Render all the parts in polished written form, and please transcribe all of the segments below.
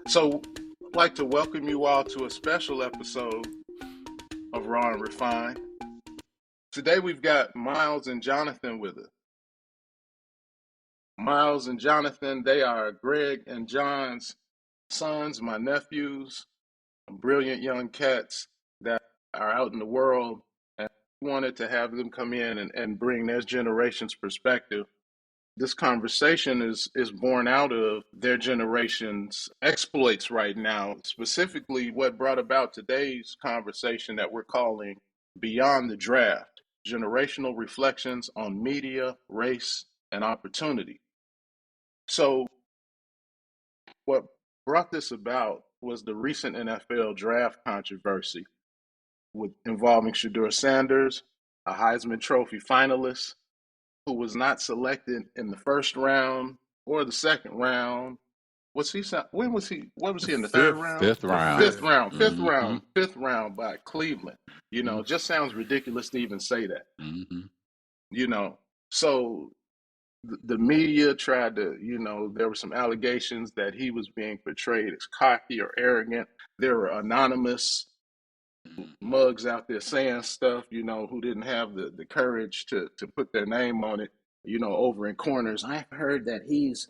So, I'd like to welcome you all to a special episode of Raw and Refined. Today we've got Miles and Jonathan with us. Miles and Jonathan, they are Greg and John's sons, my nephews, brilliant young cats that are out in the world. And I wanted to have them come in and bring their generation's perspective. This conversation is born out of their generation's exploits right now, specifically what brought about today's conversation that we're calling Beyond the Draft: Generational Reflections on Media, Race, and Opportunity. So, what brought this about was the recent NFL draft controversy with involving Shedeur Sanders, a Heisman Trophy finalist who was not selected in the first round or the second round. Was he? When was he? What was he in the third Fifth, round? fifth The round. fifth round. Fifth Mm-hmm. round. Fifth round by Cleveland. Mm-hmm. It just sounds ridiculous to even say that. Mm-hmm. You know, so the media tried to. There were some allegations that he was being portrayed as cocky or arrogant. There were anonymous mugs out there saying stuff, who didn't have the courage to put their name on it, over in corners. I've heard that he's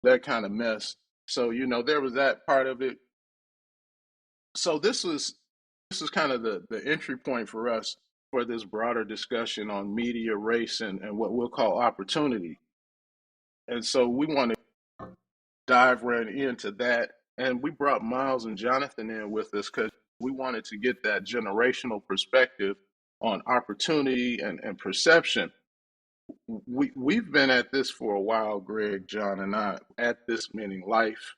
that kind of mess. So, there was that part of it. So this is kind of the entry point for us for this broader discussion on media, race, and what we'll call opportunity. And so we want to dive right into that. And we brought Miles and Jonathan in with us because we wanted to get that generational perspective on opportunity and perception. We've been at this for a while, Greg, John, and I, at this meaning life.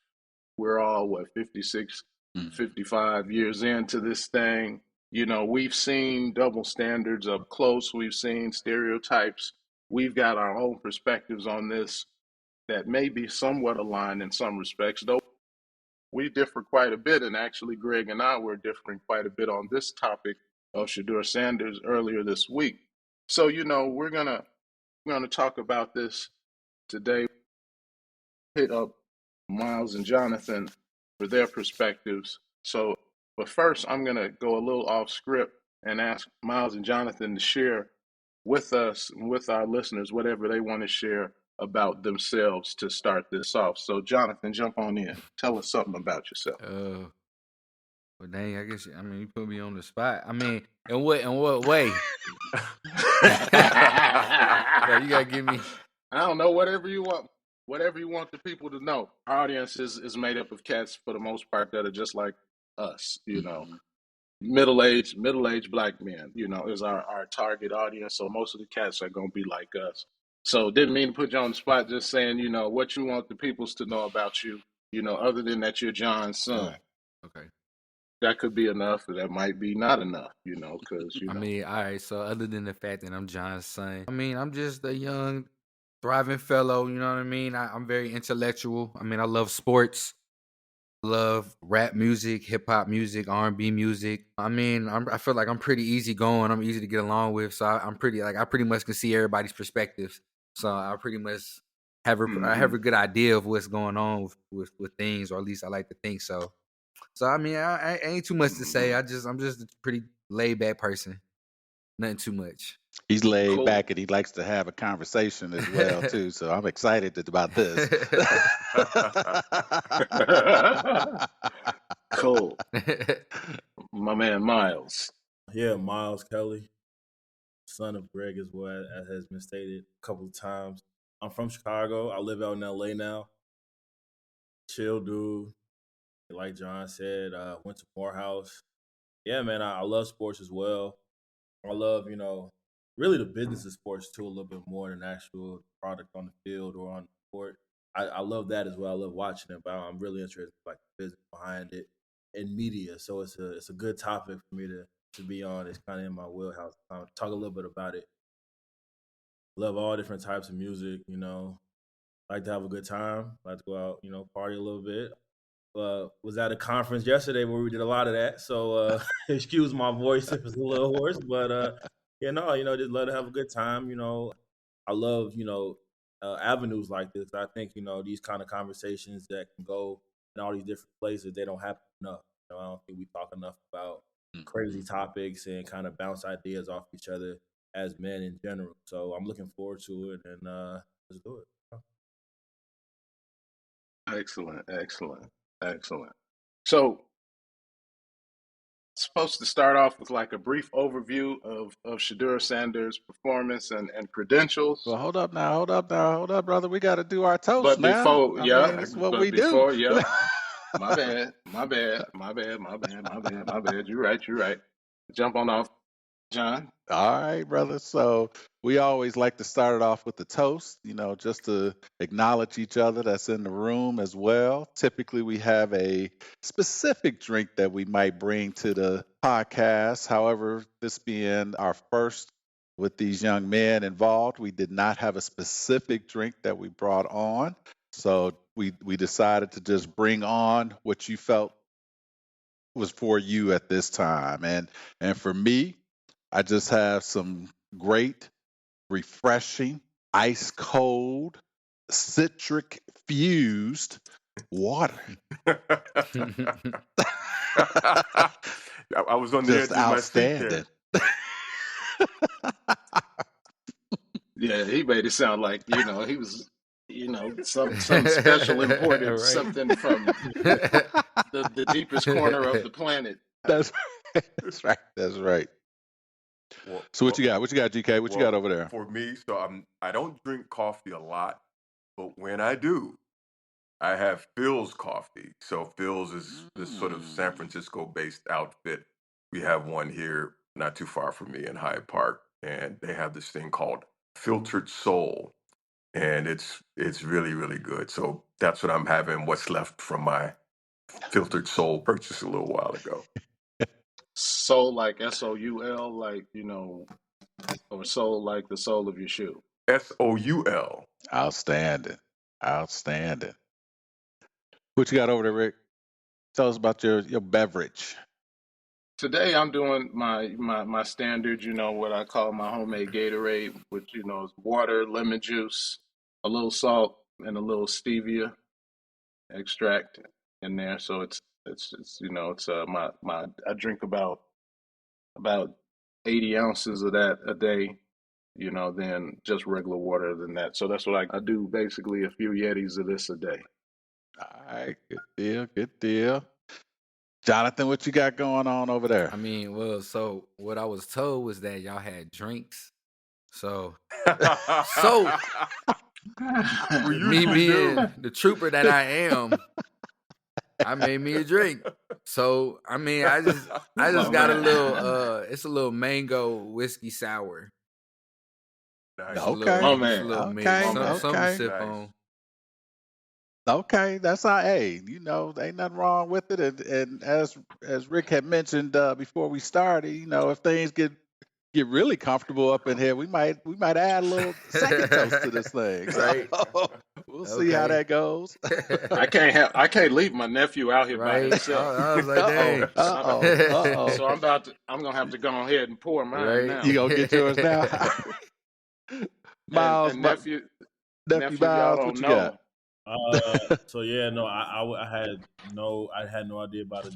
We're all, 56, Mm-hmm. 55 years into this thing. We've seen double standards up close, we've seen stereotypes. We've got our own perspectives on this that may be somewhat aligned in some respects, though we differ quite a bit. And actually, Greg and I were differing quite a bit on this topic of Shedeur Sanders earlier this week. So, we're gonna talk about this today. Hit up Miles and Jonathan for their perspectives. So, but first, I'm gonna go a little off script and ask Miles and Jonathan to share with us and with our listeners whatever they want to share about themselves to start this off. So, Jonathan, jump on in. Tell us something about yourself. Well, dang, I guess you put me on the spot. In what way? So you gotta give me. I don't know, whatever you want. Whatever you want the people to know. Our audience is made up of cats for the most part that are just like us, Mm-hmm. middle aged black men, is our target audience. So most of the cats are gonna be like us. So didn't mean to put you on the spot, just saying, what you want the peoples to know about you, other than that you're John's son. Okay. That could be enough, or that might be not enough, because All right. So other than the fact that I'm John's son, I'm just a young, thriving fellow. You know what I mean? I'm very intellectual. I love sports. Love rap music, hip hop music, R&B music. I feel like I'm pretty easygoing. I'm easy to get along with. So I'm pretty I pretty much can see everybody's perspectives. So I pretty much I have hmm a good idea of what's going on with things, or at least I like to think so. So I ain't too much to say. I'm just a pretty laid back person. Nothing too much. He's laid cool. back and he likes to have a conversation as well too. So I'm excited about this. Cool. My man Miles. Yeah, Miles Kelly, son of Greg, as well as has been stated a couple of times. I'm from Chicago. I live out in LA now. Chill dude. Like John said, went to Morehouse. Yeah, man, I love sports as well. I love, really the business of sports too, a little bit more than actual product on the field or on the court. I love that as well. I love watching it, but I'm really interested in like the business behind it and media. So it's a good topic for me to be on. It's kind of in my wheelhouse. Talk a little bit about it. Love all different types of music. Like to have a good time. Like to go out, party a little bit. Was at a conference yesterday where we did a lot of that. So excuse my voice if it's a little hoarse, but just love to have a good time. I love avenues like this. I think these kind of conversations that can go in all these different places, they don't happen enough. I don't think we talk enough about crazy topics and kind of bounce ideas off each other as men in general. So I'm looking forward to it, and let's do it. Excellent. So, supposed to start off with like a brief overview of Shadur Sanders' performance and credentials. Well, hold up, brother. We got to do our toast But now. before, I mean, yeah, this is what but we do. before, yeah, my bad. You're right. Jump on off, John. All right, brother. So we always like to start it off with the toast, just to acknowledge each other that's in the room as well. Typically, we have a specific drink that we might bring to the podcast. However, this being our first with these young men involved, we did not have a specific drink that we brought on. So we decided to just bring on what you felt was for you at this time. And for me, I just have some great, refreshing, ice cold, citric fused water. I was on the Just edge of my seat there. outstanding. Yeah, he made it sound like he was some special imported Right. something from the deepest corner of the planet. That's right. That's right. Well, So what you got? What you got, GK? What you got over there? For me, so I don't drink coffee a lot, but when I do, I have Phil's coffee. So Phil's is this sort of San Francisco-based outfit. We have one here not too far from me in Hyde Park, and they have this thing called Filtered Soul, and it's really, really good. So that's what I'm having, what's left from my Filtered Soul purchase a little while ago. Soul like SOUL, like or soul like the sole of your shoe. SOUL. Outstanding. What you got over there, Rick? Tell us about your beverage. Today I'm doing my standard, what I call my homemade Gatorade, which is water, lemon juice, a little salt, and a little stevia extract in there. So it's my I drink about 80 ounces of that a day, than just regular water than that. So that's what I do, basically a few Yetis of this a day. All right, good deal. Jonathan, what you got going on over there? I mean, well, so what I was told was that y'all had drinks. So We me usually being do. the trooper that I am, I made me a drink. So I mean, I just got a little it's a little mango whiskey sour. Nice. Just a Okay. little, Oh, man. just a little mix. Okay, Something to sip Nice. on. Okay, that's our ain't nothing wrong with it. And as Rick had mentioned before we started, if things get really comfortable up in here, we might add a little second toast to this thing. Right. So we'll see how Okay. that goes. I can't leave my nephew out here by Right. himself. I was like, dang. Uh-oh. So I'm gonna have to go ahead and pour mine Right. now. You gonna get yours now? Miles, and nephew Miles, y'all what don't you know. got? So yeah, no, I had no idea about it.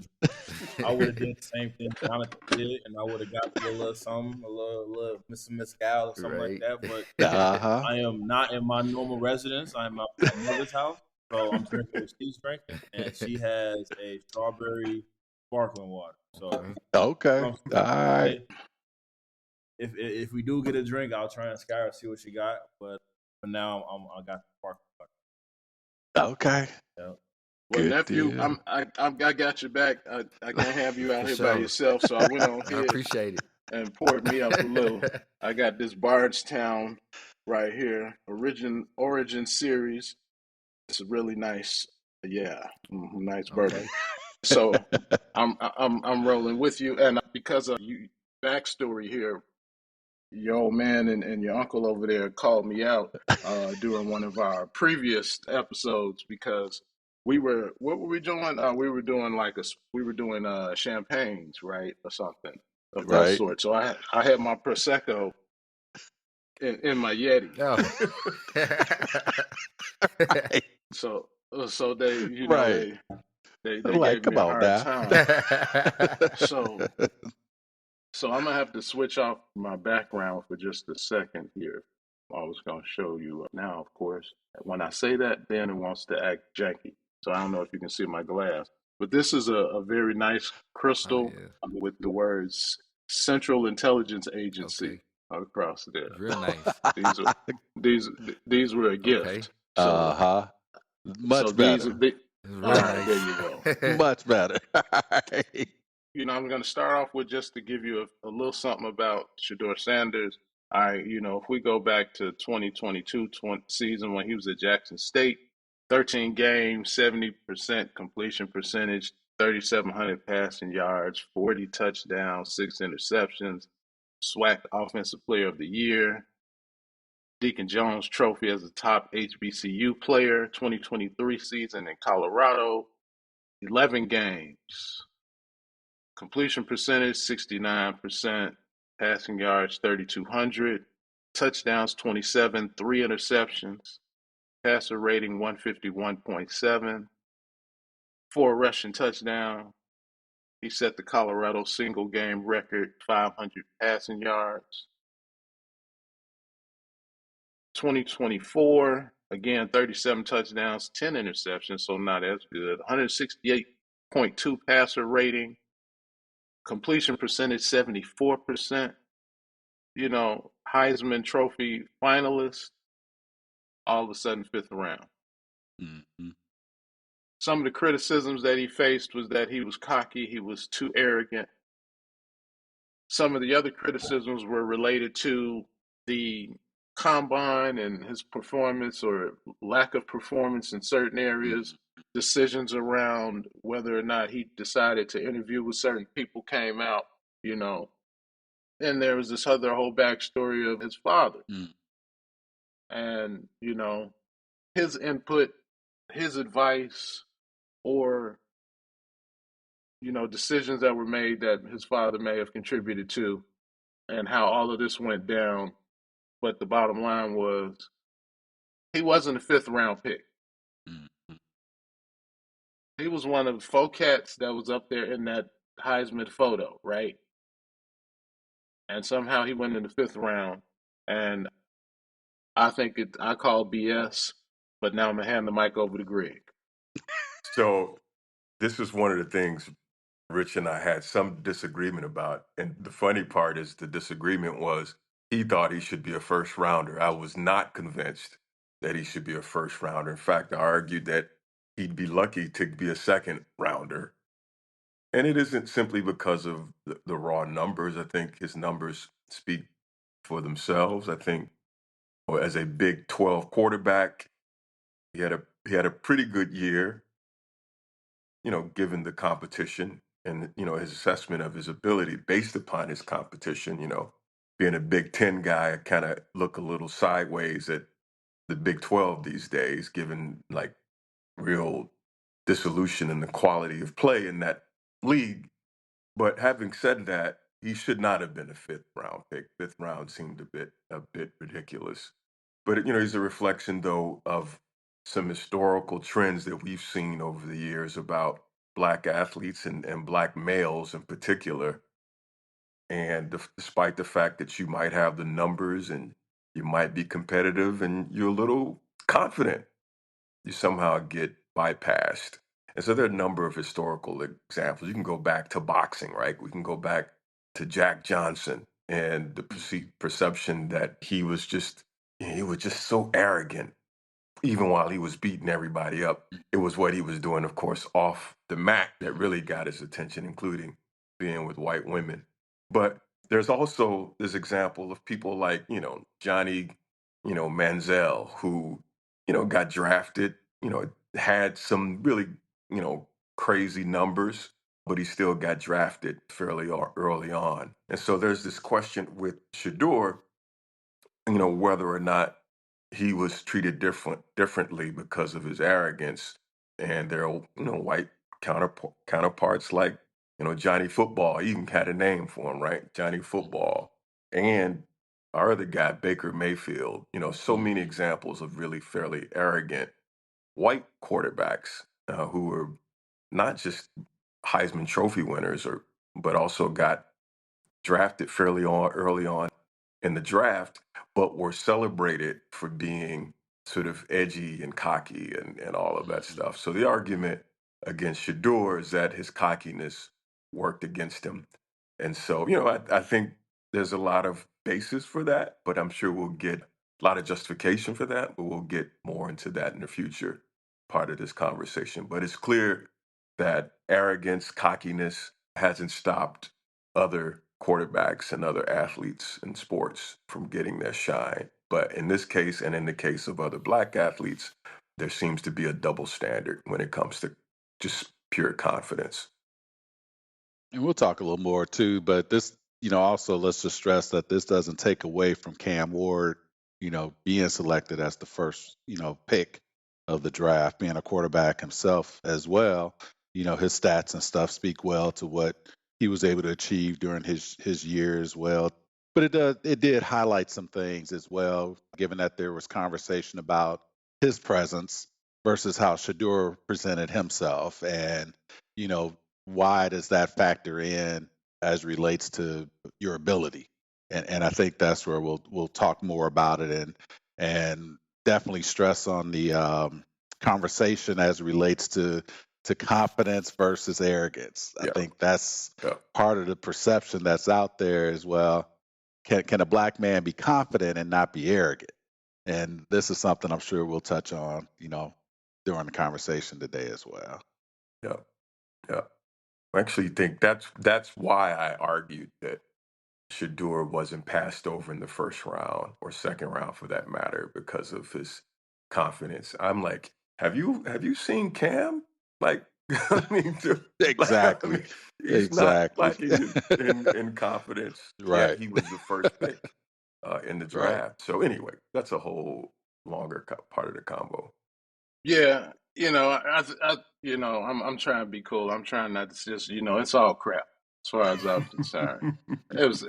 I would have did the same thing Jonathan did, and I would have got me a little something, a little Mr. Mescal or something like that. But Uh-huh. I am not in my normal residence. I'm at my mother's house, so I'm drinking what she's drinking, and she has a strawberry sparkling water. So Okay. All right. if we do get a drink, I'll try and scour and see what she got. But for now, I got the sparkling water. Okay. Yeah. Well, Good nephew, deal. I got your back. I can't have you out For here sure. by yourself, so I went on I ahead appreciate it. and poured me up a little. I got this Bardstown right here, Origin series. It's really nice. Yeah, nice bourbon. Okay. So I'm rolling with you, and because of you backstory here, your old man and your uncle over there called me out during one of our previous episodes because what were we doing? We were doing champagnes, right, or something of that Right. sort. So I had my prosecco in my Yeti. Oh. So they Right. They Like, gave me come a on hard now. time. So I'm gonna have to switch off my background for just a second here. I was gonna show you now, of course. When I say that, then it wants to act janky. So I don't know if you can see my glass, but this is a very nice Oh crystal yeah. with the words Central Intelligence Agency Okay. across there. Real nice. These are these these were a Okay. gift. So Uh-huh. so Much better. It's all real right, there nice. you go. Much better. I'm going to start off with just to give you a little something about Shador Sanders. If we go back to 2022 season when he was at Jackson State, 13 games, 70% completion percentage, 3,700 passing yards, 40 touchdowns, 6 interceptions, SWAC Offensive Player of the Year, Deacon Jones Trophy as a top HBCU player, 2023 season in Colorado, 11 games, completion percentage 69%, passing yards 3,200, touchdowns 27, 3 interceptions, passer rating 151.7, 4 rushing touchdown. He set the Colorado single game record 500 passing yards. 2024, again 37 touchdowns, 10 interceptions, so not as good. 168.2 passer rating, completion percentage 74%. Heisman Trophy finalist, all of a sudden fifth round. Mhm. Some of the criticisms that he faced was that he was cocky, he was too arrogant. Some of the other criticisms were related to the combine and his performance or lack of performance in certain areas. Mhm. Decisions around whether or not he decided to interview with certain people came out, you know. And there was this other whole backstory of his father. Mhm. And, his input, his advice, or decisions that were made that his father may have contributed to, and how all of this went down. But the bottom line was he wasn't a fifth round pick. Mhm. He was one of 4 cats that was up there in that Heisman photo, right? And somehow he went in the fifth round. And I call BS, but now I'm gonna hand the mic over to Greg. So this is one of the things Rich and I had some disagreement about. And the funny part is the disagreement was he thought he should be a first rounder. I was not convinced that he should be a first rounder. In fact, I argued that he'd be lucky to be a second rounder. And it isn't simply because of the raw numbers. I think his numbers speak for themselves. I think as a Big 12 quarterback, he had a pretty good year, given the competition and, his assessment of his ability based upon his competition, being a Big 10 guy, I kind of look a little sideways at the Big 12 these days, given like real dissolution in the quality of play in that league. But having said that, he should not have been a fifth round pick. Fifth round seemed a bit ridiculous. But he's a reflection though of some historical trends that we've seen over the years about black athletes and black males in particular. And despite the fact that you might have the numbers and you might be competitive and you're a little confident, you somehow get bypassed. And so there are a number of historical examples. You can go back to boxing, right? We can go back to Jack Johnson and the perception that he was just so arrogant, even while he was beating everybody up. It was what he was doing, of course, off the mat that really got his attention, including being with white women. But there's also this example of people like, Johnny, Manziel, who, got drafted, had some really, you know, crazy numbers, but he still got drafted fairly early on. And so there's this question with Shador, whether or not he was treated differently because of his arrogance. And there are, white counterparts like, Johnny Football. He even had a name for him, right? Johnny Football. And our other guy, Baker Mayfield. So many Mhm. examples of really fairly arrogant white quarterbacks who were not just Heisman Trophy winners, but also got drafted fairly early on in the draft, but were celebrated for being sort of edgy and cocky and all of that Mhm. stuff. So the argument against Shador is that his cockiness worked against him. And so, I think there's a lot of basis for that, but I'm sure we'll get a lot of justification for that, but we'll get more into that in the future part of this conversation. But it's clear that arrogance, cockiness hasn't stopped other quarterbacks and other athletes in sports from getting their shine. But in this case, and in the case of other black athletes, there seems to be a double standard when it comes to just pure confidence. And we'll talk a little more too, but this, also let's just stress that this doesn't take away from Cam Ward, being selected as the first, pick of the draft, being a quarterback himself as well. His stats and stuff speak well to what he was able to achieve during his year as well. But it did highlight some things as well, given that there was conversation about his presence versus how Shador presented himself. And, you know, why does that factor in as relates to your ability? And I think that's where we'll talk more about it and definitely stress on the conversation as it relates to confidence versus arrogance. I Yeah, think that's yeah, part of the perception that's out there as well. Can a black man be confident and not be arrogant? And this is something I'm sure we'll touch on, during the conversation today as well. yeah, yeah. I actually think that's why I argued that Shador wasn't passed over in the first round or second round for that matter because of his confidence. I'm like, have you seen Cam? Like, I mean, I Exactly. mean, he's not Exactly. lacking in confidence. Yet Right. he was the first pick in the Right. draft. So anyway, that's a whole longer part of the combo. Yeah, I'm trying to be cool. I'm trying not to just, it's all crap as far as I'm concerned. It's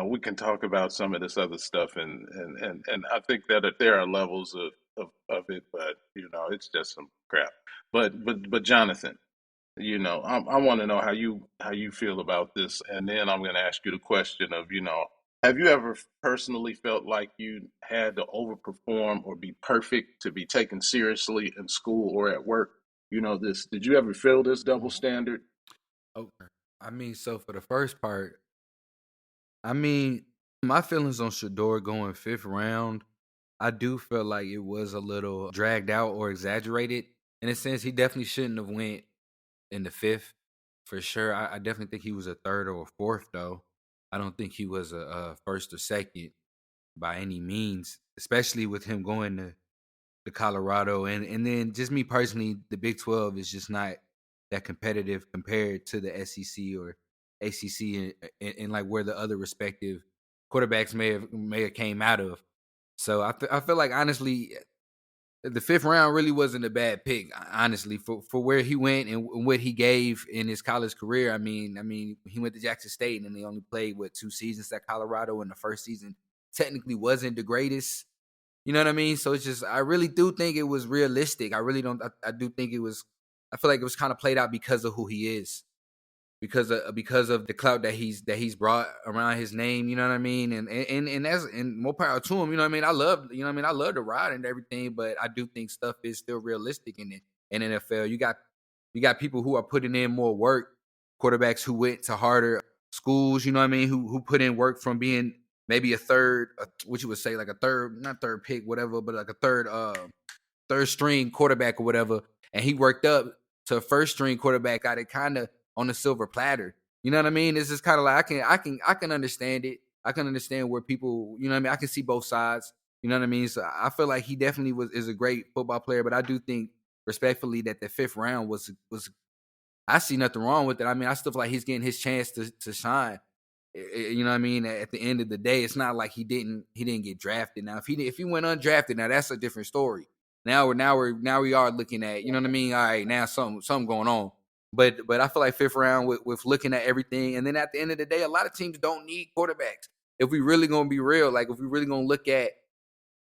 we can talk about some of this other stuff, and I think that there are levels of it, but it's just some crap. But Jonathan, I want to know how you feel about this, and then I'm going to ask you the question of, have you ever personally felt like you had to overperform or be perfect to be taken seriously in school or at work? This. Did you ever feel this double standard? Okay. I mean, so for the first part, I mean, my feelings on Shador going fifth round, I do feel like it was a little dragged out or exaggerated. In a sense, he definitely shouldn't have went in the fifth for sure. I definitely think he was a third or a fourth though. I don't think he was a first or second by any means, especially with him going to Colorado. And then just me personally, the Big 12 is just not that competitive compared to the SEC or ACC and like where the other respective quarterbacks may have came out of. So I feel like honestly the fifth round really wasn't a bad pick, honestly, for where he went and what he gave in his college career. I mean, he went to Jackson State and they only played 2 seasons at Colorado, and the first season technically wasn't the greatest. You know what I mean? So it's just I really do think it was realistic. I really don't. I do think it was. I feel like it was kind of played out because of who he is, because of the clout that he's brought around his name. You know what I mean? And more power to him. You know what I mean? I love the ride and everything, but I do think stuff is still realistic in NFL. You got people who are putting in more work, quarterbacks who went to harder schools. You know what I mean? Who put in work from being maybe a third, what you would say like a third, not third pick, whatever, but like a third string quarterback or whatever, and he worked up to a first string quarterback, got it kind of on the silver platter. You know what I mean? It's just kind of like I can understand it. I can understand where people, you know what I mean? I can see both sides. You know what I mean? So I feel like he definitely is a great football player, but I do think respectfully that the fifth round was I see nothing wrong with it. I mean, I still feel like he's getting his chance to shine. You know what I mean? At the end of the day, it's not like he didn't get drafted. Now, if he went undrafted, now that's a different story. Now we are looking at, you know what I mean? All right, now something going on. But I feel like fifth round with looking at everything, and then at the end of the day, a lot of teams don't need quarterbacks. If we really gonna be real, like if we really gonna look at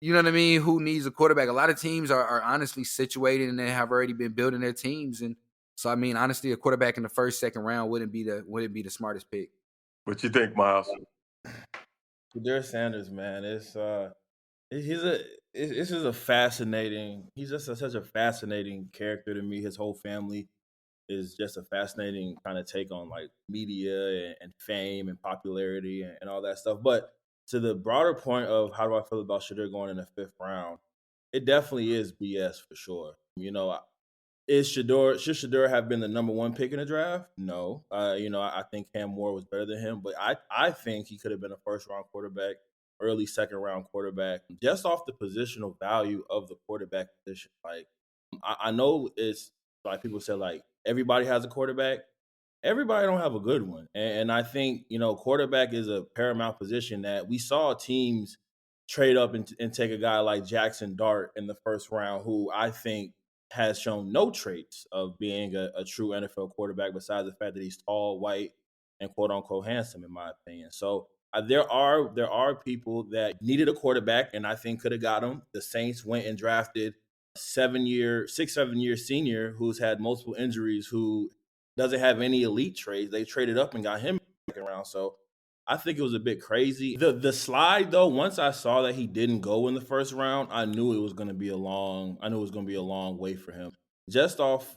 you know what I mean, who needs a quarterback. A lot of teams are honestly situated and they have already been building their teams. And so I mean, honestly, a quarterback in the first, second round wouldn't be the smartest pick. What you think, Miles? Shedeur Sanders, man, he's a this is a fascinating. He's just such a fascinating character to me. His whole family is just a fascinating kind of take on like media and fame and popularity and all that stuff. But to the broader point of how do I feel about Shedeur going in the fifth round, it definitely is BS for sure. Should Shador have been the number one pick in the draft? No. I think Cam Moore was better than him, but I think he could have been a first round quarterback, early second round quarterback, just off the positional value of the quarterback position. Like I know it's like people say like everybody has a quarterback. Everybody don't have a good one. And I think, quarterback is a paramount position that we saw teams trade up and take a guy like Jackson Dart in the first round, who I think has shown no traits of being a true NFL quarterback besides the fact that he's tall, white, and quote unquote handsome, in my opinion. So there are people that needed a quarterback, and I think could have got him. The Saints went and drafted 7 year senior who's had multiple injuries, who doesn't have any elite traits. They traded up and got him in the second round. So I think it was a bit crazy. The slide though, once I saw that he didn't go in the first round, I knew it was going to be a long wait for him. Just off,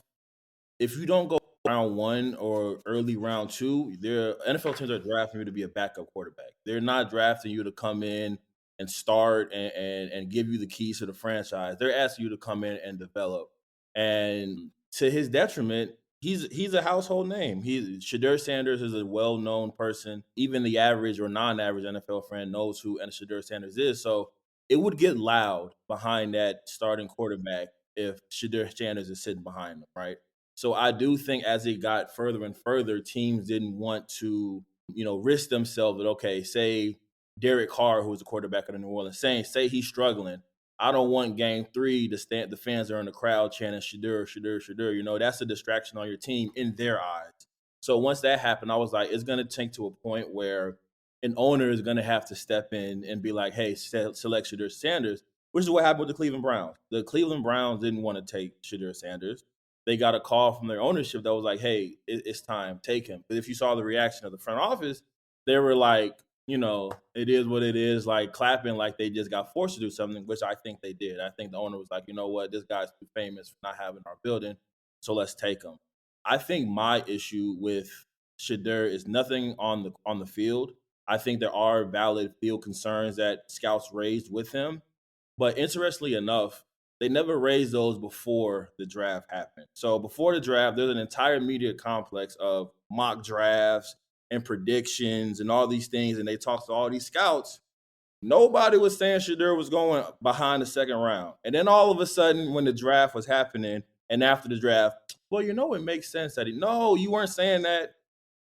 if you don't go round one or early round two, their NFL teams are drafting you to be a backup quarterback. They're not drafting you to come in and start and give you the keys to the franchise. They're asking you to come in and develop. And to his detriment, he's a household name. Shedeur Sanders is a well known person. Even the average or non average NFL fan knows who Shedeur Sanders is. So it would get loud behind that starting quarterback if Shedeur Sanders is sitting behind him, right? So I do think as it got further and further, teams didn't want to, risk themselves that, okay, say Derek Carr, who's the quarterback of the New Orleans Saints, say he's struggling. I don't want game three to stand the fans are in the crowd chanting Shedeur, Shedeur, Shedeur. That's a distraction on your team in their eyes. So once that happened, I was like, it's gonna take to a point where an owner is gonna have to step in and be like, hey, select Shedeur Sanders, which is what happened with the Cleveland Browns. The Cleveland Browns didn't want to take Shedeur Sanders. They got a call from their ownership that was like, hey, it's time, take him. But if you saw the reaction of the front office, they were like, it is what it is, like clapping like they just got forced to do something, which I think they did. I think the owner was like, you know what, this guy's too famous for not having our building, so let's take him. I think my issue with Shedeur is nothing on the field. I think there are valid field concerns that scouts raised with him, but interestingly enough, they never raised those before the draft happened. So before the draft, there's an entire media complex of mock drafts and predictions and all these things, and they talked to all these scouts. Nobody was saying Shedeur was going behind the second round. And then all of a sudden, when the draft was happening, and after the draft, well, it makes sense that no, you weren't saying that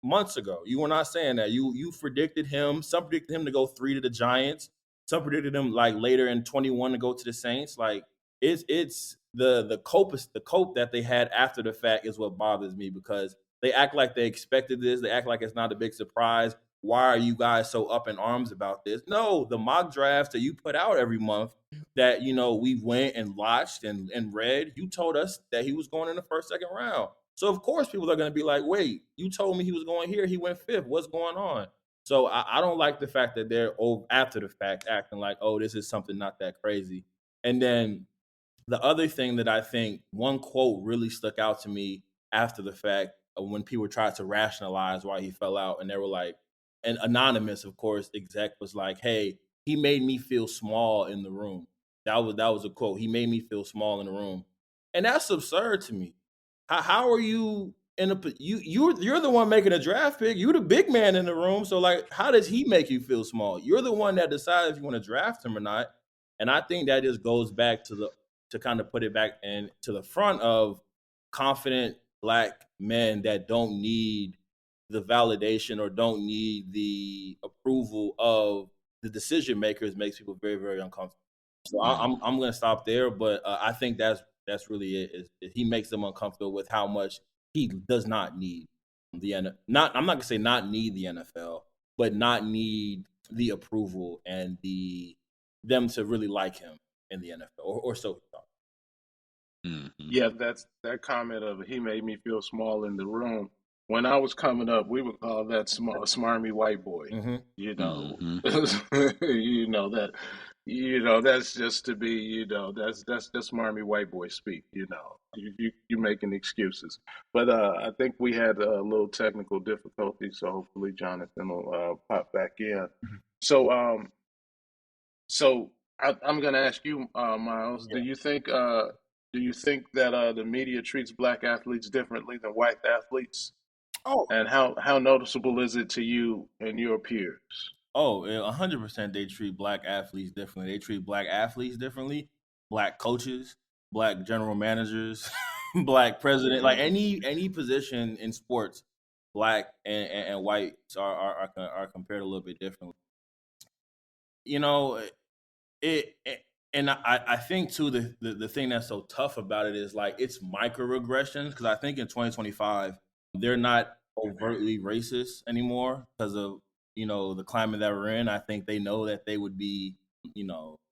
months ago. You were not saying that. You predicted him. Some predicted him to go 3 to the Giants. Some predicted him like later in 21 to go to the Saints. Like it's the cope that they had after the fact is what bothers me, because they act like they expected this. They act like it's not a big surprise. Why are you guys so up in arms about this? No, the mock drafts that you put out every month that we went and watched and read, you told us that he was going in the first, second round. So of course people are going to be like, wait, you told me he was going here, he went fifth. What's going on? So I don't like the fact that they're after the fact acting like, oh, this is something not that crazy. And then the other thing that I think, one quote really stuck out to me after the fact, when people tried to rationalize why he fell out, and they were like, and anonymous, of course, exec was like, "Hey, he made me feel small in the room." That was a quote. He made me feel small in the room, and that's absurd to me. How are you in a you're the one making a draft pick? You're the big man in the room, so like, how does he make you feel small? You're the one that decides if you want to draft him or not. And I think that just goes back to kind of put it back and to the front of confident black men that don't need the validation or don't need the approval of the decision makers, makes people very, very uncomfortable. So I'm going to stop there, but I think that's really it. He makes them uncomfortable with how much he does not need the NFL. Not I'm not going to say not need the NFL, but not need the approval and the them to really like him in the NFL, or so he thought. Yeah, that comment of he made me feel small in the room. When I was coming up, we would call that smarmy white boy. Mm-hmm. You know, Mm-hmm. you know that, that's just to be, that's smarmy white boy speak. You making excuses, but I think we had a little technical difficulty, so hopefully Jonathan will pop back in. So I'm going to ask you, Miles. Yeah. Do you think that the media treats black athletes differently than white athletes? Oh, And how noticeable is it to you and your peers? Oh, 100%. They treat black athletes differently. They treat black athletes differently. Black coaches, black general managers, black president, like Hmm. any position in sports, black and whites are compared a little bit differently. You know, it and I think too the thing that's so tough about it is like it's microaggressions, because I think in 2025 they're not overtly racist anymore because of the climate that we're in. I think they know that they would be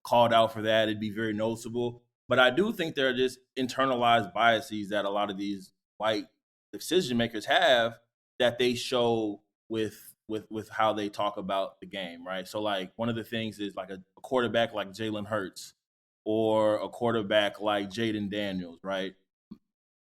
called out for that. It'd be very noticeable. But I do think there are just internalized biases that a lot of these white decision makers have, that they show with how they talk about the game, right? So like one of the things is like a quarterback like Jalen Hurts or a quarterback like Jaden Daniels, right?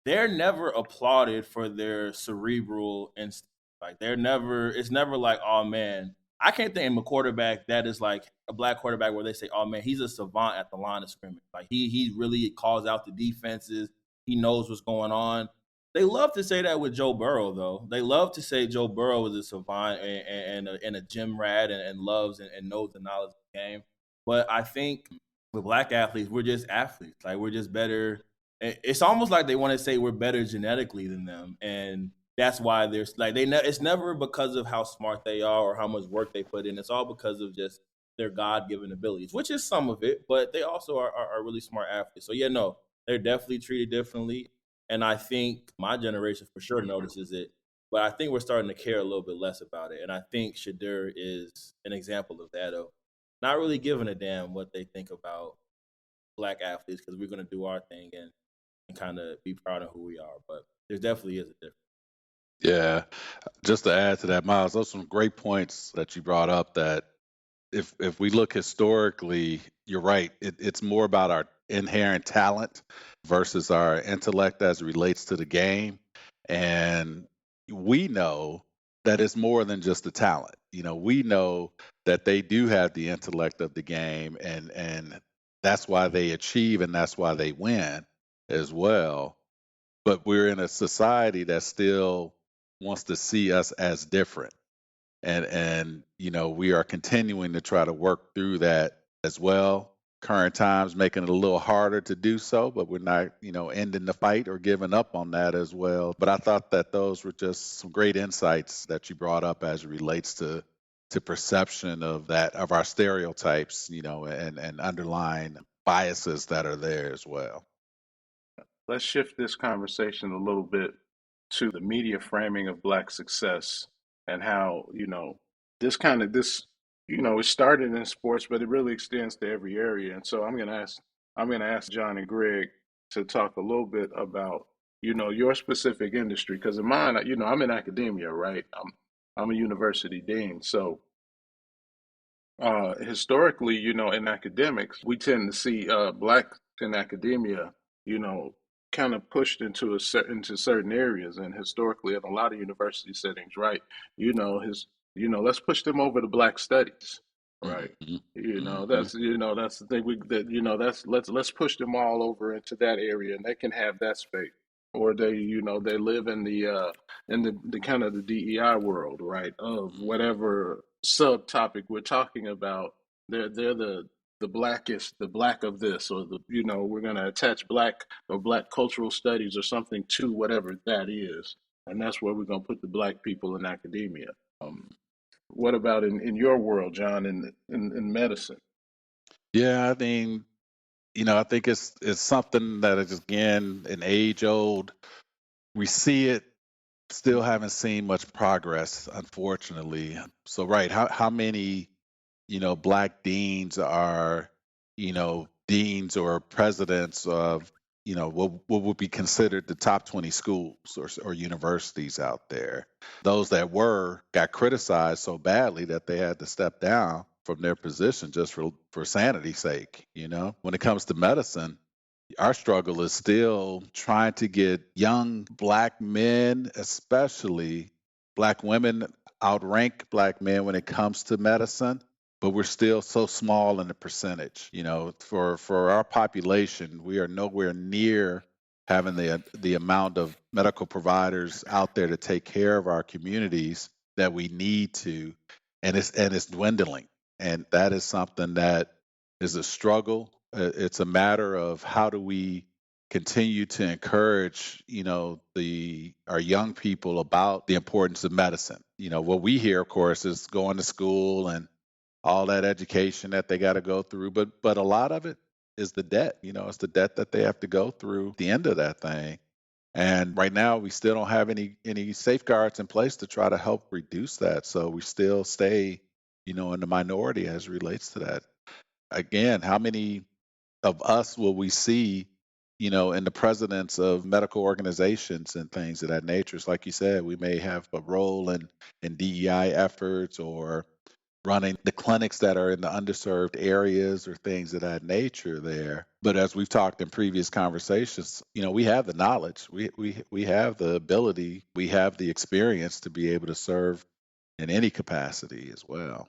They're never applauded for their cerebral instinct. Like it's never like, oh man, I can't think of a quarterback that is like a black quarterback where they say, oh man, he's a savant at the line of scrimmage. Like he really calls out the defenses. He knows what's going on. They love to say that with Joe Burrow, though. They love to say Joe Burrow is a savant and a gym rat and loves and knows the knowledge of the game. But I think with black athletes, we're just athletes. Like we're just better. It's almost like they want to say we're better genetically than them, and that's why there's like it's never because of how smart they are or how much work they put in. It's all because of just their God-given abilities, which is some of it, but they also are really smart athletes. So yeah, no, they're definitely treated differently, and I think my generation for sure notices it. But I think we're starting to care a little bit less about it, and I think Shadur is an example of that. Of not really giving a damn what they think about black athletes, because we're going to do our thing and kind of be proud of who we are. But there definitely is a difference. Yeah. Just to add to that, Miles, those are some great points that you brought up. That if we look historically, you're right. It's more about our inherent talent versus our intellect as it relates to the game. And we know that it's more than just the talent. We know that they do have the intellect of the game, and that's why they achieve and that's why they win as well. But we're in a society that still wants to see us as different, and we are continuing to try to work through that as well. Current times making it a little harder to do so, but we're not ending the fight or giving up on that as well. But I thought that those were just some great insights that you brought up as it relates to perception of our stereotypes, and underlying biases that are there as well. Let's shift this conversation a little bit to the media framing of black success and how, it started in sports, but it really extends to every area. And so I'm gonna ask John and Greg to talk a little bit about, your specific industry. Because in mine, I'm in academia, right? I'm a university dean. So historically, in academics, we tend to see black in academia, you know, kind of pushed into certain areas, and historically, in a lot of university settings, right? Let's push them over to black studies, right? Hmm. Hmm. That's the thing that's let's push them all over into that area, and they can have that space. Or they live in the kind of the DEI world, right? Of whatever subtopic we're talking about. They're the black of this, or we're gonna attach black or black cultural studies or something to whatever that is, and that's where we're gonna put the black people in academia. Um, what about in your world, John, in medicine? Yeah, I mean, I think it's something that is again an age old. We see it, still haven't seen much progress, unfortunately. So, right, how many black deans are, deans or presidents of, what would be considered the top 20 schools or universities out there. Those that were got criticized so badly that they had to step down from their position just for sanity's sake. When it comes to medicine, our struggle is still trying to get young black men, especially black women, outrank black men when it comes to medicine, but we're still so small in the percentage. For our population, we are nowhere near having the amount of medical providers out there to take care of our communities that we need to, and it's dwindling, and that is something that is a struggle. It's a matter of how do we continue to encourage, our young people about the importance of medicine. What we hear, of course, is going to school and all that education that they got to go through, but a lot of it is the debt. It's the debt that they have to go through at the end of that thing. And right now, we still don't have any safeguards in place to try to help reduce that. So we still stay, in the minority as it relates to that. Again, how many of us will we see, in the presidents of medical organizations and things of that nature? It's like you said, we may have a role in DEI efforts or running the clinics that are in the underserved areas or things of that nature there. But as we've talked in previous conversations, we have the knowledge, we have the ability, we have the experience to be able to serve in any capacity as well.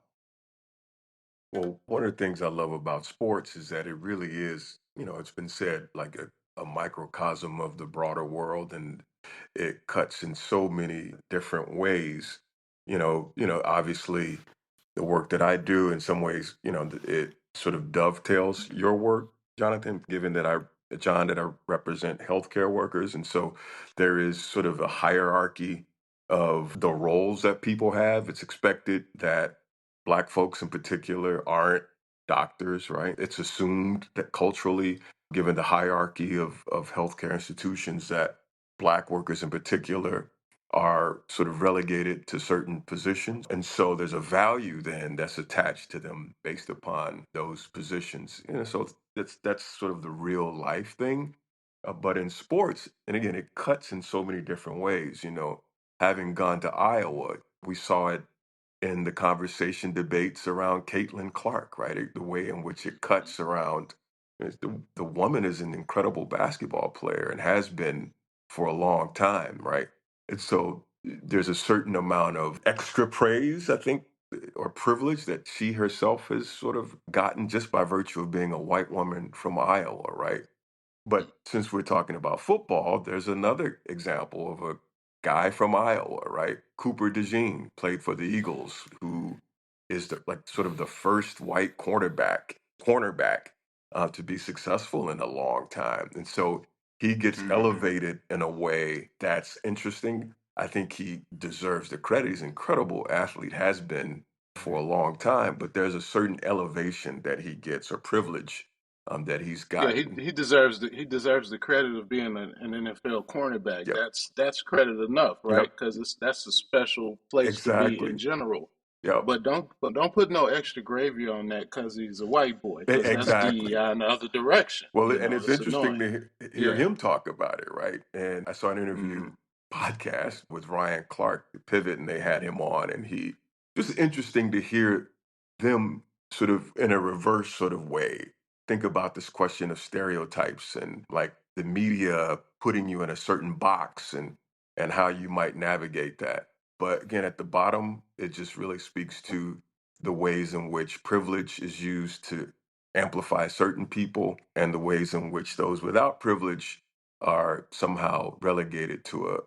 Well, one of the things I love about sports is that it really is, it's been said like a microcosm of the broader world, and it cuts in so many different ways. Obviously the work that I do in some ways, it sort of dovetails your work, Jonathan, given that John, that I represent healthcare workers. And so there is sort of a hierarchy of the roles that people have. It's expected that Black folks in particular aren't doctors, right? It's assumed that culturally, given the hierarchy of healthcare institutions, that Black workers in particular are sort of relegated to certain positions. And so there's a value then that's attached to them based upon those positions. So that's sort of the real life thing. But in sports, and again, it cuts in so many different ways. Having gone to Iowa, we saw it in the conversation debates around Caitlin Clark, right? The way in which it cuts around the woman is an incredible basketball player and has been for a long time, right? And so there's a certain amount of extra praise, I think, or privilege that she herself has sort of gotten just by virtue of being a white woman from Iowa, right? But since we're talking about football, there's another example of a guy from Iowa, right? Cooper DeJean played for the Eagles, who is like sort of the first white cornerback to be successful in a long time. And so he gets elevated in a way that's interesting. I think he deserves the credit. He's an incredible athlete, has been for a long time, but there's a certain elevation that he gets or privilege that he's Yeah, he gotten. he deserves the credit of being an NFL cornerback. Yep. That's credit enough, right? Yep. Because that's a special place to be in Exactly. general. Yep. But don't put no extra gravy on that because he's a white boy. Because that's Exactly. DEI in the other direction. Well, and it's It's interesting annoying. to hear Yeah. him talk about it, right? And I saw an interview podcast with Ryan Clark, the Pivot, and they had him on, and he just interesting to hear them sort of in a reverse sort of way think about this question of stereotypes and like the media putting you in a certain box and how you might navigate that. But again, at the bottom, it just really speaks to the ways in which privilege is used to amplify certain people and the ways in which those without privilege are somehow relegated to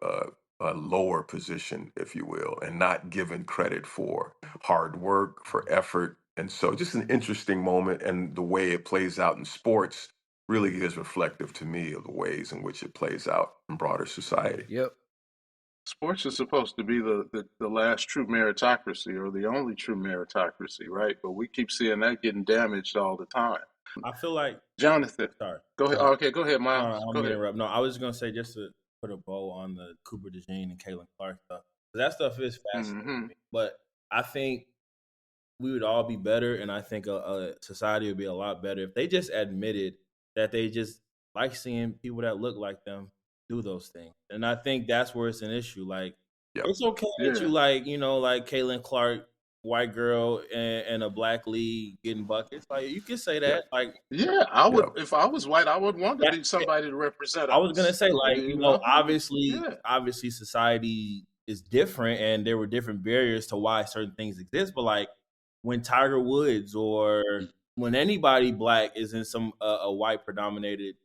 a lower position, if you will, and not given credit for hard work, for effort. And so just an interesting moment. And the way it plays out in sports really is reflective to me of the ways in which it plays out in broader society. Yep. Sports is supposed to be the last true meritocracy or the only true meritocracy, right? But we keep seeing that getting damaged all the time. I feel like, Jonathan, sorry, go ahead. uh, Oh, okay, go ahead, no, no, I Miles. don't Go mean to ahead. interrupt. No, I was just gonna say just to put a bow on the Cooper DeJean and Caitlin Clark stuff. That stuff is fascinating Hmm. to me. But I think we would all be better, and I think a society would be a lot better if they just admitted that they just like seeing people that look like them do those things. And I think that's where it's an issue. Like, Yep. it's okay that Yeah. you like, like Caitlin Clark, white girl, and a black league getting buckets. Like, you can say Yep. that. Like, Yeah, I would. Yep. If I was white, I would want to that, be somebody to represent I was gonna us. say, like, You know. obviously, Yeah. society is different, and there were different barriers to why certain things exist. But like, when Tiger Woods or when anybody black is in some a white predominated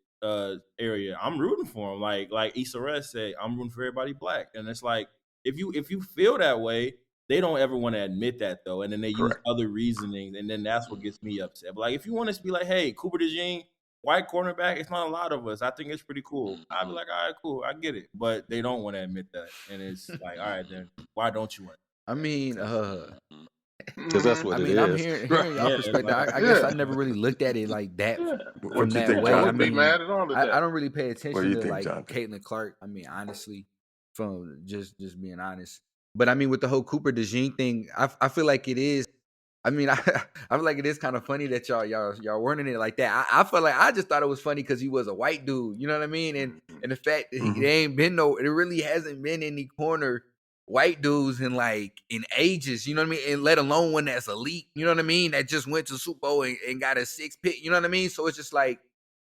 area, I'm rooting for them. Like Issa Rae said, I'm rooting for everybody black, and it's like if you feel that way, they don't ever want to admit that though, and then they use Correct. other reasoning, and then that's what gets me upset. But like, if you want us to be like, hey, Cooper DeJean, white cornerback, it's not a lot of us. I think it's pretty cool. I'd be like, all right, cool, I get it. But they don't want to admit that. And it's like, all right, then why don't you want I mean, Because that's Hmm. what it I'm is. hearing Right. y'all Yeah, it's perspective. like, I guess I Yeah. never really looked at it like that Yeah. from What you that think, I way. I wouldn't be Jonathan? mean, mad at all of I that. don't really pay What do attention you to think, like Jonathan? Caitlin Clark. I mean, honestly, from just being honest. But I mean, with the whole Cooper DeJean thing, I feel like it is. I mean, I feel like it is kind of funny that y'all weren't in it like that. I feel like I just thought it was funny because he was a white dude. You know what I mean? And the fact that Mm-hmm. there ain't been no, it really hasn't been any corner white dudes in ages. You know what I mean? And let alone one that's elite. You know what I mean? That just went to Super Bowl and got a 6 pick. You know what I mean? So it's just like,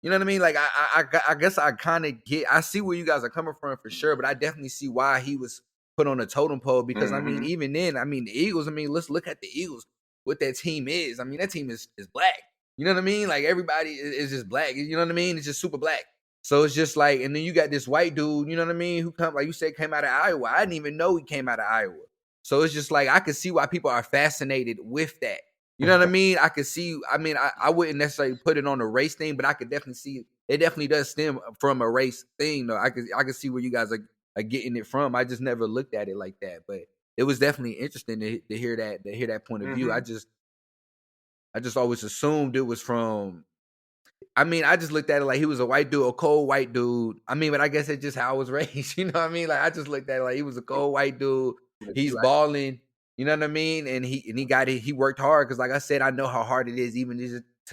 you know what I mean? Like I guess I kind of I see where you guys are coming from for sure, but I definitely see why he was put on a totem pole because I mean, Hmm. even then, I mean, the Eagles. I mean, let's look at the Eagles. What that team is. I mean, that team is black. You know what I mean? Like everybody is just black. You know what I mean? It's just super black. So it's just like, and then you got this white dude, you know what I mean, who come, like you said, came out of Iowa. I didn't even know he came out of Iowa. So it's just like I could see why people are fascinated with that. You know what I mean? I could see, I mean, I wouldn't necessarily put it on a race thing, but I could definitely see it definitely does stem from a race thing, though. I could see where you guys are getting it from. I just never looked at it like that. But it was definitely interesting to hear that point of view. Hmm. I just always assumed it was from. I mean, I just looked at it like he was a white dude, a cold white dude. I mean, but I guess it's just how I was raised. You know what I mean? Like I just looked at it like he was a cold white dude. He's balling. You know what I mean? And he got it. He worked hard because, like I said, I know how hard it is even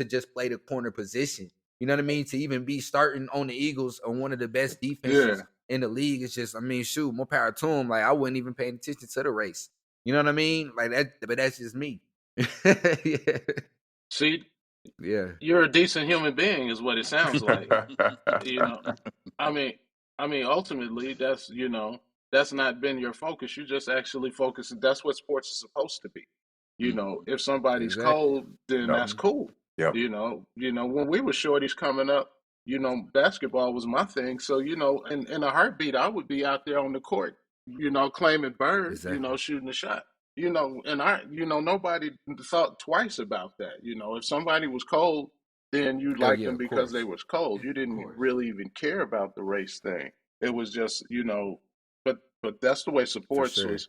just play the corner position. You know what I mean? To even be starting on the Eagles on one of the best Yeah. defenses in the league. It's just, I mean, shoot, more power to him. Like I wasn't even paying attention to the race. You know what I mean? Like that, but that's just me. Yeah. See, Yeah. you're a decent human being, is what it sounds like. You know, I mean, ultimately, that's not been your focus. You just actually focus. That's what sports is supposed to be. If somebody's Exactly. cold, then Yep. that's cool. Yep. When we were shorties coming up, basketball was my thing. So, in a heartbeat, I would be out there on the court, claiming bird, Exactly. shooting a shot. Nobody thought twice about that. If somebody was cold, then you Oh liked yeah, them of because they course. was cold. You Of didn't course. really even care about the race thing. It was just, but that's the way For sports sure. was,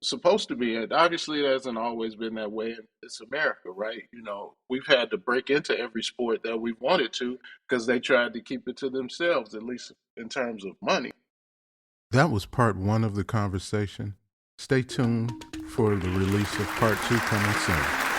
supposed to be. And obviously, it hasn't always been that way. It's America, right? We've had to break into every sport that we wanted to because they tried to keep it to themselves, at least in terms of money. That was part one of the conversation. Stay tuned for the release of part two coming soon.